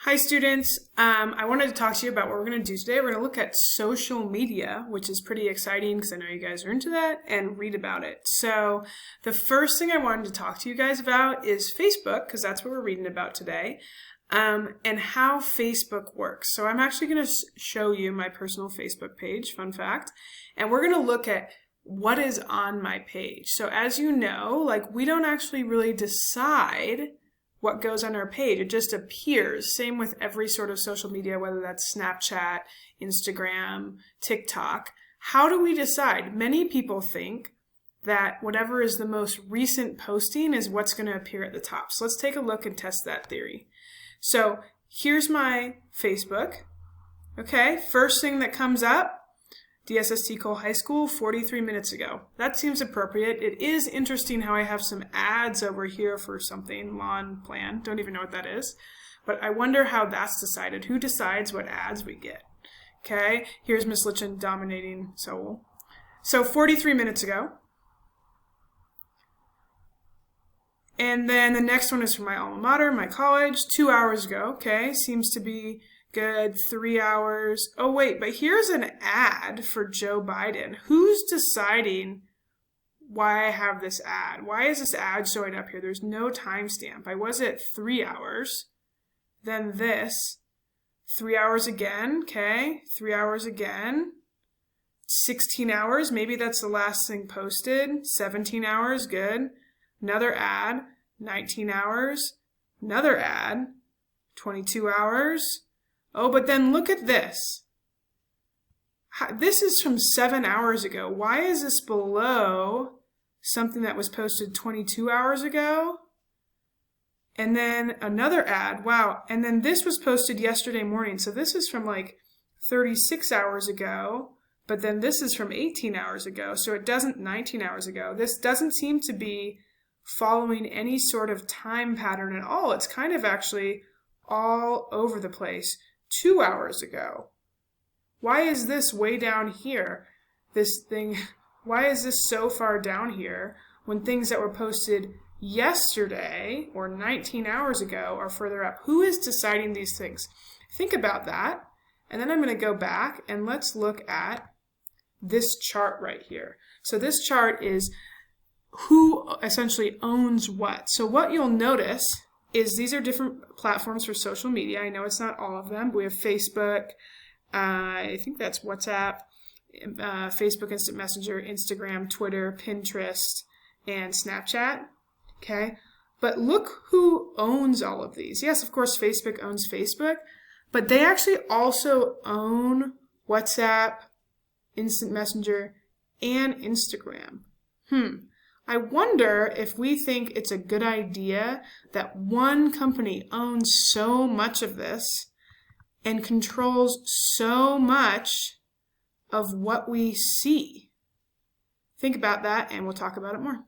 Hi students, I wanted to talk to you about what we're going to do today. We're going to look at social media, which is pretty exciting because I know you guys are into that, and read about it. So the first thing I wanted to talk to you guys about is Facebook, because that's what we're reading about today, and how Facebook works. So I'm actually going to show you my personal Facebook page, fun fact, and we're going to look at what is on my page. So as you know, we don't actually really decide what goes on our page. It just appears. Same with every sort of social media, whether that's Snapchat, Instagram, TikTok. How do we decide? Many people think that whatever is the most recent posting is what's going to appear at the top. So let's take a look and test that theory. So here's my Facebook. Okay, first thing that comes up, DSST Cole High School 43 minutes ago. That seems appropriate. It is interesting how I have some ads over here for something, lawn plan. Don't even know what that is. But I wonder how that's decided. Who decides what ads we get? Okay, here's Miss Litchin dominating Seoul. So 43 minutes ago. And then the next one is from my alma mater, my college, 2 hours ago. Okay, seems to be good. 3 hours. Oh, wait, but here's an ad for Joe Biden. Who's deciding why I have this ad? Why is this ad showing up here? There's no timestamp. I was at 3 hours. Then this. 3 hours again. Okay. 3 hours again. 16 hours. Maybe that's the last thing posted. 17 hours. Good. Another ad. 19 hours. Another ad. 22 hours. Oh, but then look at this. This is from 7 hours ago. Why is this below something that was posted 22 hours ago? And then another ad. Wow. And then this was posted yesterday morning. So this is from 36 hours ago. But then this is from 18 hours ago. So it doesn't 19 hours ago. This doesn't seem to be following any sort of time pattern at all. It's kind of actually all over the place. 2 hours ago. Why is this way down here? This thing, why is this so far down here when things that were posted yesterday or 19 hours ago are further up? Who is deciding these things? Think about that. And then I'm going to go back and let's look at this chart right here. So this chart is who essentially owns what. So what you'll notice is these are different platforms for social media. I know it's not all of them, but we have Facebook, I think that's WhatsApp, Facebook Instant Messenger, Instagram, Twitter, Pinterest, and Snapchat. Okay, but look who owns all of these. Yes, of course, Facebook owns Facebook, but they actually also own WhatsApp, Instant Messenger, and Instagram. I wonder if we think it's a good idea that one company owns so much of this and controls so much of what we see. Think about that and we'll talk about it more.